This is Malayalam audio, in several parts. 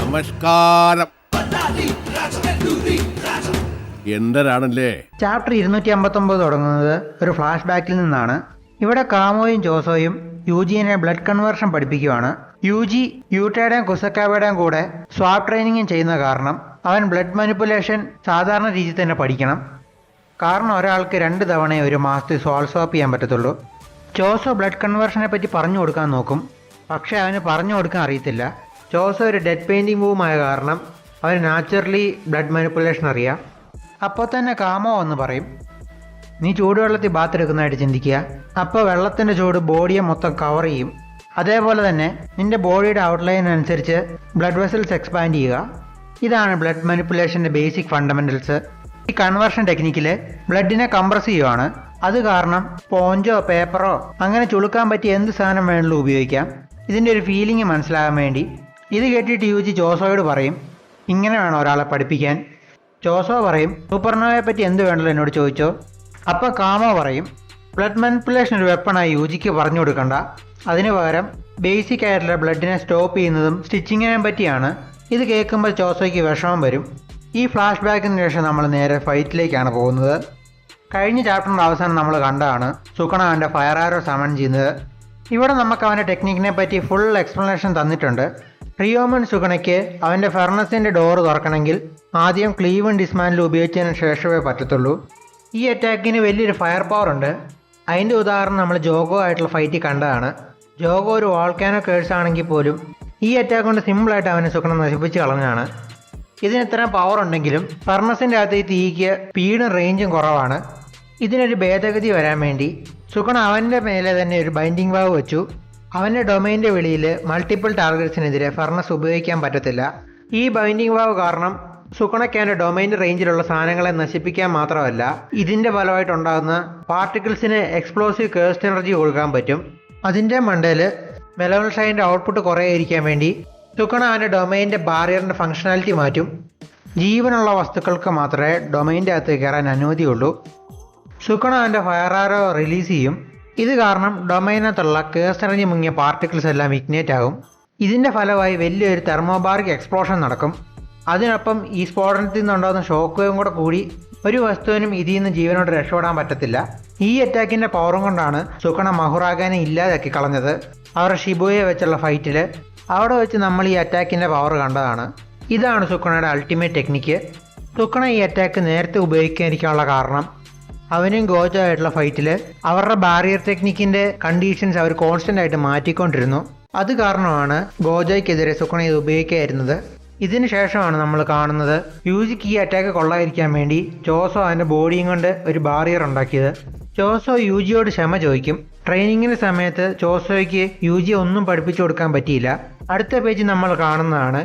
നമസ്കാരം. എന്തരാണല്ലേ? ചാപ്റ്റർ 259 തുടങ്ങുന്നത് ഒരു ഫ്ലാഷ് ബാക്കിൽ നിന്നാണ്. ഇവിടെ കാമോയും ജോസോയും യൂജിയെ ബ്ലഡ് കൺവേർഷൻ പഠിപ്പിക്കുകയാണ്. യൂജി യൂട്ടയുടെയും കുസക്കാവയുടെയും കൂടെ സ്വാപ്പ് ട്രെയിനിങ്ങും ചെയ്യുന്ന കാരണം അവൻ ബ്ലഡ് മാനിപ്പുലേഷൻ സാധാരണ രീതിയിൽ തന്നെ പഠിക്കണം. കാരണം ഒരാൾക്ക് 2 തവണ ഒരു മാസത്തിൽ സോൾ സ്വാപ്പ് ചെയ്യാൻ പറ്റത്തുള്ളൂ. ജോസോ ബ്ലഡ് കൺവേർഷനെ പറ്റി പറഞ്ഞു കൊടുക്കാൻ നോക്കും, പക്ഷേ അവന് പറഞ്ഞു കൊടുക്കാൻ അറിയത്തില്ല. ജോസോ ഒരു ഡെഡ് പെയിൻറ്റിംഗ് മൂവുമായ കാരണം അവന് നാച്ചുറലി ബ്ലഡ് മാനിപ്പുലേഷൻ അറിയാം. അപ്പോൾ തന്നെ കാമോ എന്ന് പറയും, നീ ചൂടുവെള്ളത്തിൽ ബാത്ത് എടുക്കുന്നതായിട്ട് ചിന്തിക്കുക. അപ്പോൾ വെള്ളത്തിൻ്റെ ചൂട് ബോഡിയെ മൊത്തം കവർ ചെയ്യും. അതേപോലെ തന്നെ നിൻ്റെ ബോഡിയുടെ ഔട്ട്ലൈൻ അനുസരിച്ച് ബ്ലഡ് വെസൽസ് എക്സ്പാൻഡ് ചെയ്യുക. ഇതാണ് ബ്ലഡ് മാനിപ്പുലേഷൻ്റെ ബേസിക് ഫണ്ടമെൻ്റൽസ്. ഈ കൺവേർഷൻ ടെക്നിക്കിൽ ബ്ലഡിനെ കംപ്രസ് ചെയ്യുവാണ്. അത് കാരണം സ്പോഞ്ചോ പേപ്പറോ അങ്ങനെ ചുളുക്കാൻ പറ്റിയ എന്ത് സാധനം വേണമെങ്കിലും ഉപയോഗിക്കാം. ഇതിൻ്റെ ഒരു ഫീലിംഗ് മനസ്സിലാകാൻ വേണ്ടി. ഇത് കേട്ടിട്ട് യൂജി ജോസോയോട് പറയും, ഇങ്ങനെ വേണം ഒരാളെ പഠിപ്പിക്കാൻ. ജോസോ പറയും, സൂപ്പർനോവയെ പറ്റി എന്ത് വേണ്ടല്ലോ എന്നോട് ചോദിച്ചോ. അപ്പോൾ കാമോ പറയും, ബ്ലഡ് മാനിപ്പുലേഷൻ ഒരു വെപ്പണായി യൂജിക്ക് പറഞ്ഞു കൊടുക്കണ്ട, അതിന് പകരം ബേസിക് ആയിട്ടുള്ള ബ്ലഡിനെ സ്റ്റോപ്പ് ചെയ്യുന്നതും സ്റ്റിച്ചിങ്ങിനെ പറ്റിയാണ്. ഇത് കേൾക്കുമ്പോൾ ജോസോയ്ക്ക് വിഷമം വരും. ഈ ഫ്ലാഷ് ബാക്കിന് ശേഷം നമ്മൾ നേരെ ഫൈറ്റിലേക്കാണ് പോകുന്നത്. കഴിഞ്ഞ ചാപ്റ്ററിൻ്റെ അവസാനം നമ്മൾ കണ്ടതാണ് സുക്കണ അവൻ്റെ ഫയർ ആരോ സമൺ ചെയ്യുന്നത്. ഇവിടെ നമുക്ക് അവൻ്റെ ടെക്നിക്കിനെ പറ്റി ഫുൾ എക്സ്പ്ലനേഷൻ തന്നിട്ടുണ്ട്. റിയോമൻ സുഗണയ്ക്ക് അവൻ്റെ ഫെർണസിൻ്റെ ഡോറ് തുറക്കണമെങ്കിൽ ആദ്യം ക്ലീവൻ ഡിസ്മാൻഡിൽ ഉപയോഗിച്ചതിന് ശേഷമേ പറ്റത്തുള്ളൂ. ഈ അറ്റാക്കിന് വലിയൊരു ഫയർ പവർ ഉണ്ട്. അതിൻ്റെ ഉദാഹരണം നമ്മൾ ജോഗോ ആയിട്ടുള്ള ഫൈറ്റിൽ കണ്ടതാണ്. ജോഗോ ഒരു വോൾക്കാനോ കേഴ്സ് ആണെങ്കിൽ പോലും ഈ അറ്റാക്ക് കൊണ്ട് സിമ്പിളായിട്ട് അവനെ സുഗണ നശിപ്പിച്ച് കളഞ്ഞാണ്. ഇതിന് ഇത്രയും പവർ ഉണ്ടെങ്കിലും ഫെർണസിൻ്റെ അകത്ത് ഈ തീക്ക് സ്പീഡും റേഞ്ചും കുറവാണ്. ഇതിനൊരു ഭേദഗതി വരാൻ വേണ്ടി സുഗണ അവൻ്റെ മേലെ തന്നെ ഒരു ബൈൻഡിങ് വാവ് വെച്ചു. അവൻ്റെ ഡൊമൈൻ്റെ വെളിയിൽ മൾട്ടിപ്പിൾ ടാർഗറ്റ്സിനെതിരെ ഫർണസ് ഉപയോഗിക്കാൻ പറ്റത്തില്ല. ഈ ബൈൻഡിങ് വാവ് കാരണം സുഗണയ്ക്ക് അവൻ്റെ ഡൊമൈൻ്റെ റേഞ്ചിലുള്ള സാധനങ്ങളെ നശിപ്പിക്കാൻ മാത്രമല്ല, ഇതിൻ്റെ ഫലമായിട്ടുണ്ടാകുന്ന പാർട്ടിക്കിൾസിന് എക്സ്പ്ലോസീവ് കേഴ്സ്റ്റ് എനർജി കൊടുക്കാൻ പറ്റും. അതിൻ്റെ മണ്ടയിൽ മെലവൽഷൈൻ്റെ ഔട്ട്പുട്ട് കുറയാതിരിക്കാൻ വേണ്ടി സുഗണ അവൻ്റെ ഡൊമൈൻ്റെ ബാരിയറിൻ്റെ ഫങ്ഷനാലിറ്റി മാറ്റും. ജീവനുള്ള വസ്തുക്കൾക്ക് മാത്രമേ ഡൊമൈൻ്റെ അകത്ത് കയറാൻ അനുമതിയുള്ളൂ. സുഗണ അവൻ്റെ ഫയർ ആരോ റിലീസ് ചെയ്യും. ഇത് കാരണം ഡൊമൈനകത്തുള്ള കേഴ്സ്റ്റ് എനർജി മുങ്ങിയ പാർട്ടിക്കിൾസ് എല്ലാം ഇഗ്നേറ്റ് ആകും. ഇതിൻ്റെ ഫലമായി വലിയൊരു തെർമോബാറിക് എക്സ്പ്ലോഷൻ നടക്കും. അതിനൊപ്പം ഈ സ്ഫോടനത്തിൽ നിന്നുണ്ടാകുന്ന ഷോക്ക് വേവും കൂടെ കൂടി ഒരു വസ്തുവിനും ഇതിൽ നിന്ന് ജീവനോട് രക്ഷപ്പെടാൻ പറ്റത്തില്ല. ഈ അറ്റാക്കിൻ്റെ പവറും കൊണ്ടാണ് സുഗണ മഹുറാഗാനെ ഇല്ലാതാക്കി കളഞ്ഞത്. അവരുടെ ഷിബുയെ വെച്ചുള്ള ഫൈറ്റിൽ അവിടെ വെച്ച് നമ്മൾ ഈ അറ്റാക്കിൻ്റെ പവർ കണ്ടതാണ്. ഇതാണ് സുഗണയുടെ അൾട്ടിമേറ്റ് ടെക്നിക്ക്. സുഗണ ഈ അറ്റാക്ക് നേരത്തെ ഉപയോഗിക്കാതിരിക്കാനുള്ള കാരണം അവനും ഗോജോ ആയിട്ടുള്ള ഫൈറ്റിൽ അവരുടെ ബാരിയർ ടെക്നിക്കിൻ്റെ കണ്ടീഷൻസ് അവർ കോൺസ്റ്റൻ്റ് ആയിട്ട് മാറ്റിക്കൊണ്ടിരുന്നു. അത് കാരണമാണ് ഗോജോയ്ക്കെതിരെ സുഗണ ഇത് ഉപയോഗിക്കാതിരുന്നത്. ഇതിന് ശേഷമാണ് നമ്മൾ കാണുന്നത് യൂജിക്ക് ഈ അറ്റാക്ക് കൊള്ളാതിരിക്കാൻ വേണ്ടി ജോസോ അവൻ്റെ ബോഡിയും കൊണ്ട് ഒരു ബാരിയർ ഉണ്ടാക്കിയത്. ജോസോ യൂജിയോട് ക്ഷമ ചോദിക്കും. ട്രെയിനിങ്ങിൻ്റെ സമയത്ത് ജോസോയ്ക്ക് യൂജിയെ ഒന്നും പഠിപ്പിച്ചു കൊടുക്കാൻ പറ്റിയില്ല. അടുത്ത പേജ് നമ്മൾ കാണുന്നതാണ്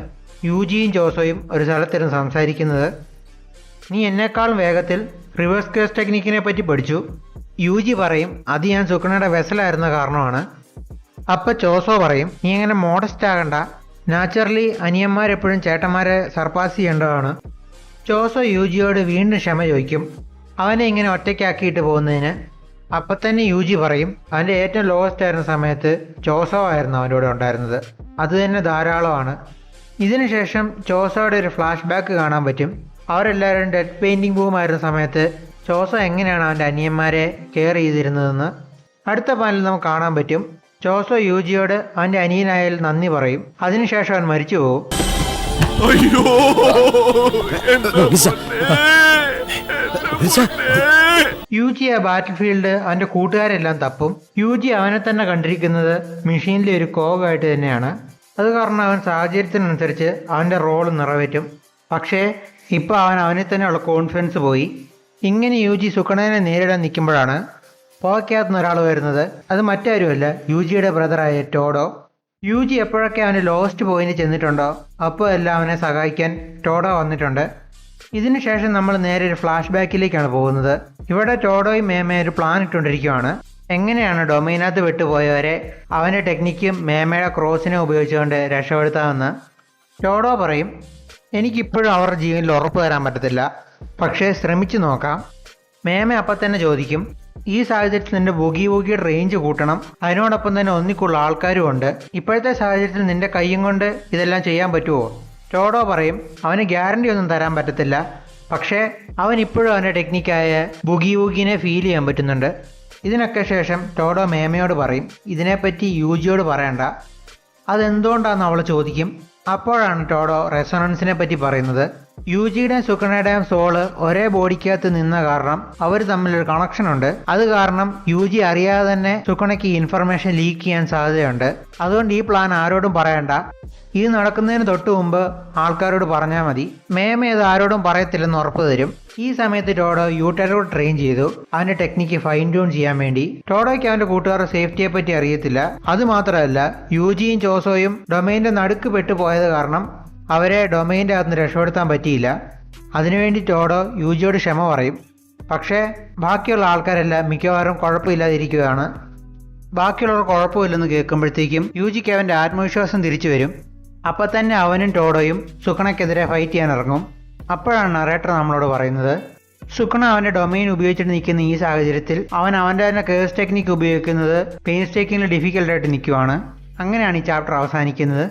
യൂജിയും ജോസോയും ഒരു സ്ഥലത്തിരുന്ന് സംസാരിക്കുന്നത്. നീ എന്നെക്കാളും വേഗത്തിൽ റിവേഴ്സ് കേസ് ടെക്നിക്കിനെ പറ്റി പഠിച്ചു. യൂജി പറയും, അത് ഞാൻ സുഗണയുടെ വെസലായിരുന്ന കാരണമാണ്. അപ്പം ജോസോ പറയും, നീ അങ്ങനെ മോഡസ്റ്റ് ആകണ്ട, നാച്ചുറലി അനിയന്മാരെപ്പോഴും ചേട്ടന്മാരെ സർപ്പാസ് ചെയ്യേണ്ടതാണ്. ജോസോ യൂജിയോട് വീണ്ടും ക്ഷമ ചോദിക്കും അവനെ ഇങ്ങനെ ഒറ്റയ്ക്കാക്കിയിട്ട് പോകുന്നതിന്. അപ്പം തന്നെ യൂജി പറയും, അവൻ്റെ ഏറ്റവും ലോവസ്റ്റ് ആയിരുന്ന സമയത്ത് ജോസോ ആയിരുന്നു അവൻ്റെ കൂടെ ഉണ്ടായിരുന്നത്, അത് തന്നെ ധാരാളമാണ്. ഇതിനുശേഷം ജോസോയുടെ ഒരു ഫ്ലാഷ് ബാക്ക് കാണാൻ പറ്റും. അവരെല്ലാവരും ഡെഡ് പെയിൻറ്റിംഗ് ബൂമായിരുന്ന സമയത്ത് ജോസോ എങ്ങനെയാണ് അവൻ്റെ അനിയന്മാരെ കെയർ ചെയ്തിരുന്നതെന്ന്. അടുത്ത പാനലിൽ നമുക്ക് കാണാൻ പറ്റും ജോസോ യൂജിയോട് അവൻ്റെ അനിയനായാൽ നന്ദി പറയും. അതിനുശേഷം അവൻ മരിച്ചു പോകും. യൂജി ആ ബാറ്റിൽ ഫീൽഡ് അവൻ്റെ കൂട്ടുകാരെല്ലാം തപ്പും. യൂജി അവനെ തന്നെ കണ്ടിരിക്കുന്നത് മെഷീനിലെ ഒരു കോവായിട്ട് തന്നെയാണ്. അത് കാരണം അവൻ സാഹചര്യത്തിനനുസരിച്ച് അവൻ്റെ റോൾ നിറവേറ്റും. പക്ഷേ ഇപ്പോൾ അവനെ തന്നെയുള്ള കോൺഫിഡൻസ് പോയി. ഇങ്ങനെ യൂജി സുഗണനെ നേരിടാൻ നിൽക്കുമ്പോഴാണ് പോക്കകത്തുനിന്ന് ഒരാൾ വരുന്നത്. അത് മറ്റാരുമല്ല, യൂജിയുടെ ബ്രദറായ ടോഡോ. യൂജി എപ്പോഴൊക്കെ അവന് ലോസ്റ്റ് പോയിന്റ് ചെന്നിട്ടുണ്ടോ അപ്പോൾ എല്ലാം അവനെ സഹായിക്കാൻ ടോഡോ വന്നിട്ടുണ്ട്. ഇതിന് ശേഷം നമ്മൾ നേരെ ഒരു ഫ്ലാഷ് ബാക്കിലേക്കാണ് പോകുന്നത്. ഇവിടെ ടോഡോയും മേമയും ഒരു പ്ലാൻ ഇട്ടുകൊണ്ടിരിക്കുകയാണ്. എങ്ങനെയാണ് ഡൊമൈനകത്ത് വിട്ടുപോയവരെ അവൻ്റെ ടെക്നിക്കും മേമയുടെ ക്രോസിനെ ഉപയോഗിച്ചുകൊണ്ട് രക്ഷപ്പെടുത്താമെന്ന്. ടോഡോ പറയും, എനിക്കിപ്പോഴും അവരുടെ ജീവനിൽ ഉറപ്പ് തരാൻ പറ്റത്തില്ല, പക്ഷേ ശ്രമിച്ചു നോക്കാം. മേമ അപ്പം തന്നെ ചോദിക്കും, ഈ സാഹചര്യത്തിൽ നിന്റെ ബുഗിയുടെ റേഞ്ച് കൂട്ടണം, അതിനോടൊപ്പം തന്നെ ഒന്നിക്കുള്ള ആൾക്കാരും ഉണ്ട്. ഇപ്പോഴത്തെ സാഹചര്യത്തിൽ നിന്റെ കൈയും കൊണ്ട് ഇതെല്ലാം ചെയ്യാൻ പറ്റുമോ? ടോഡോ പറയും അവന് ഗ്യാരണ്ടി ഒന്നും തരാൻ പറ്റത്തില്ല, പക്ഷേ അവൻ ഇപ്പോഴും അവൻ്റെ ടെക്നിക്കായ ബുഗിനെ ഫീൽ ചെയ്യാൻ പറ്റുന്നുണ്ട്. ഇതിനൊക്കെ ശേഷം ടോഡോ മേമയോട് പറയും ഇതിനെപ്പറ്റി യൂജിയോട് പറയണ്ട. അതെന്തുകൊണ്ടാണെന്ന് അവൾ ചോദിക്കും. അപ്പോഴാണ് ടോഡോ റെസൊണൻസിനെ പറ്റി പറയുന്നത്. യൂജിയുടെയും സുക്കണയുടെയും സോള് ഒരേ ബോഡിക്കകത്ത് നിന്ന കാരണം അവർ തമ്മിലൊരു കണക്ഷൻ ഉണ്ട്. അത് കാരണം യൂജി അറിയാതെ തന്നെ സുക്കണയ്ക്ക് ഇൻഫർമേഷൻ ലീക്ക് ചെയ്യാൻ സാധ്യതയുണ്ട്. അതുകൊണ്ട് ഈ പ്ലാൻ ആരോടും പറയണ്ട. ഇത് നടക്കുന്നതിന് തൊട്ട് മുമ്പ് ആൾക്കാരോട് പറഞ്ഞാൽ മതി. മേമ ഇത് ആരോടും പറയത്തില്ലെന്ന് ഉറപ്പ് തരും. ഈ സമയത്ത് ടോഡോ യൂട്ടേലോട് ട്രെയിൻ ചെയ്തു അവൻ്റെ ടെക്നിക്ക് ഫൈൻ ട്യൂൺ ചെയ്യാൻ വേണ്ടി. ടോഡോയ്ക്ക് അവൻ്റെ കൂട്ടുകാരുടെ സേഫ്റ്റിയെ പറ്റി അറിയത്തില്ല. അതുമാത്രമല്ല യൂജിയും ചോസോയും ഡൊമൈൻ്റെ നടുക്ക് പെട്ടുപോയത് കാരണം അവരെ ഡൊമൈൻ്റെ അകത്ത് നിന്ന് രക്ഷപ്പെടുത്താൻ പറ്റിയില്ല. അതിനുവേണ്ടി ടോഡോ യൂജിയോട് ക്ഷമ പറയും. പക്ഷേ ബാക്കിയുള്ള ആൾക്കാരെല്ലാം മിക്കവാറും കുഴപ്പമില്ലാതിരിക്കുകയാണ്. ബാക്കിയുള്ളവർ കുഴപ്പമില്ലെന്ന് കേൾക്കുമ്പോഴത്തേക്കും യൂജിക്ക് അവൻ്റെ ആത്മവിശ്വാസം തിരിച്ചു വരും. അപ്പം തന്നെ അവനും ടോഡോയും സുക്കണയ്ക്കെതിരെ ഫൈറ്റ് ചെയ്യാൻ ഇറങ്ങും. അപ്പോഴാണ് നറേറ്റർ നമ്മളോട് പറയുന്നത് സുക്കണ അവൻ്റെ ഡൊമൈൻ ഉപയോഗിച്ചിട്ട് നിൽക്കുന്ന ഈ സാഹചര്യത്തിൽ അവൻ അവൻ്റെ തന്നെ കേസ് ടെക്നിക്ക് ഉപയോഗിക്കുന്നത് പെയിൻസ്റ്റേക്കിങ്ങിൽ ഡിഫിക്കൽട്ടായിട്ട് നിൽക്കുവാണ്. അങ്ങനെയാണ് ഈ ചാപ്റ്റർ അവസാനിക്കുന്നത്.